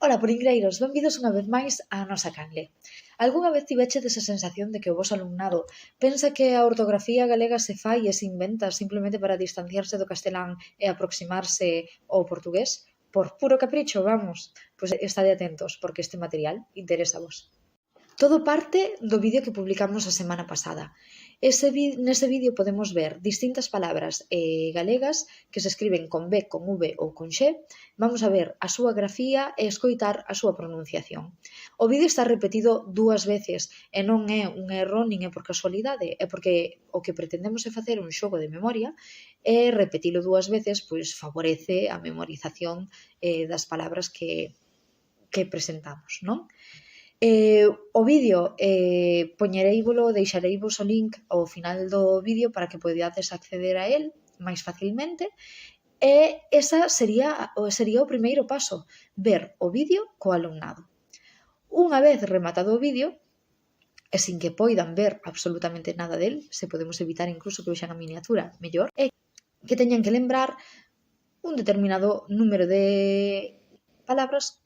Ola, poringreiros, benvidos unha vez máis á nosa canle. Algúnha vez tivechedes a sensación de que o voso alumnado pensa que a ortografía galega se fai e se inventa simplemente para distanciarse do castelán e aproximarse ao portugués? Por puro capricho, vamos. Pois estade atentos, porque este material interesa-vos. Todo parte do vídeo que publicamos a semana pasada. Nese vídeo podemos ver distintas palabras galegas que se escriben con B, con V ou con X. Vamos a ver a súa grafía e escoitar a súa pronunciación. O vídeo está repetido 2 veces e non é un erro nin é por casualidade, é porque o que pretendemos é facer un xogo de memoria e repetilo 2 veces pois favorece a memorización das palabras que presentamos, non? O vídeo deixareivos o link ao final do vídeo para que podades acceder a él máis facilmente e esa sería o primeiro paso, ver o vídeo co alumnado. Unha vez rematado o vídeo, e sin que poidan ver absolutamente nada del, se podemos evitar incluso que vexan a miniatura, mellor, é que teñan que lembrar un determinado número de palabras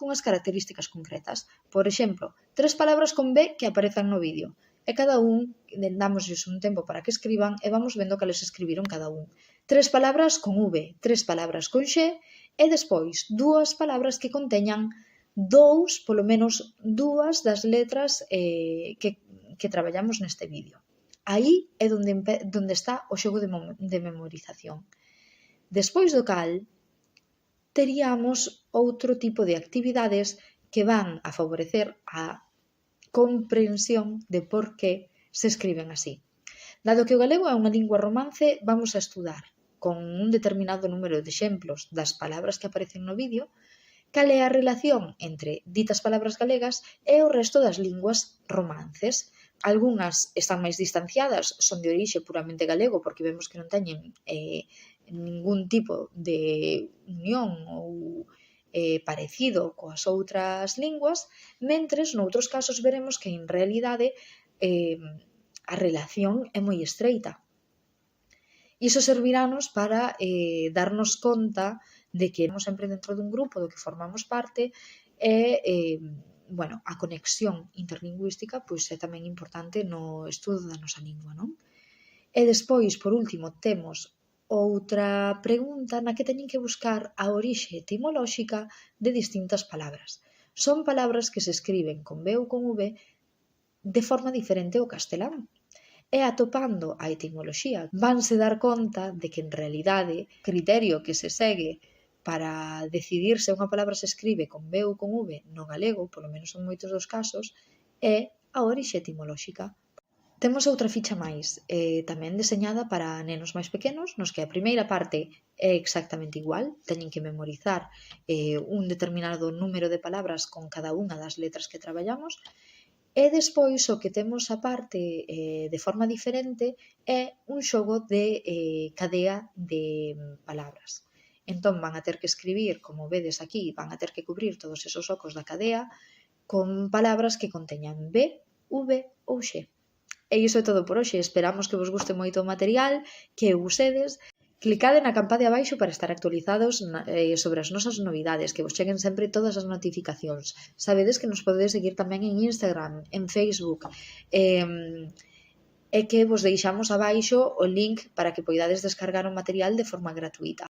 cunhas características concretas. Por exemplo, 3 palabras con B que aparezan no vídeo. E cada un, dámosles un tempo para que escriban e vamos vendo cales escribiron cada un. 3 palabras con V, 3 palabras con X e despois 2 palabras que conteñan polo menos 2 das letras que traballamos neste vídeo. Aí é onde está o xogo de memorización. Despois do cal, teríamos outro tipo de actividades que van a favorecer a comprensión de por que se escriben así. Dado que o galego é unha lingua romance, vamos a estudar con un determinado número de exemplos das palabras que aparecen no vídeo cal é a relación entre ditas palabras galegas e o resto das linguas romances. Algúnas están máis distanciadas, son de orixe puramente galego porque vemos que non teñen ningún tipo de unión ou parecido coas outras linguas, mentres noutros casos veremos que en realidade a relación é moi estreita. Iso servirános para darnos conta de que estamos sempre dentro dun grupo do que formamos parte e a conexión interlingüística pois é tamén importante no estudo da nosa lingua, non? E despois, por último, temos outra pregunta na que teñen que buscar a orixe etimolóxica de distintas palabras. Son palabras que se escriben con B ou con V de forma diferente ao castelán. E atopando a etimoloxía vanse dar conta de que en realidade o criterio que se segue para decidir se unha palabra se escribe con B ou con V no galego, polo menos en moitos dos casos, é a orixe etimolóxica. Temos outra ficha máis, tamén deseñada para nenos máis pequenos, nos que a primeira parte é exactamente igual, teñen que memorizar un determinado número de palabras con cada unha das letras que traballamos, e despois o que temos a parte de forma diferente é un xogo de cadea de palabras. Entón van a ter que escribir, como vedes aquí, van a ter que cubrir todos esos ocos da cadea con palabras que conteñan B, V ou X. E iso é todo por hoxe. Esperamos que vos guste moito o material, que o usedes. Clicade na campa de abaixo para estar actualizados sobre as nosas novidades, que vos cheguen sempre todas as notificacións. Sabedes que nos podedes seguir tamén en Instagram, en Facebook, e que vos deixamos abaixo o link para que poidades descargar o material de forma gratuita.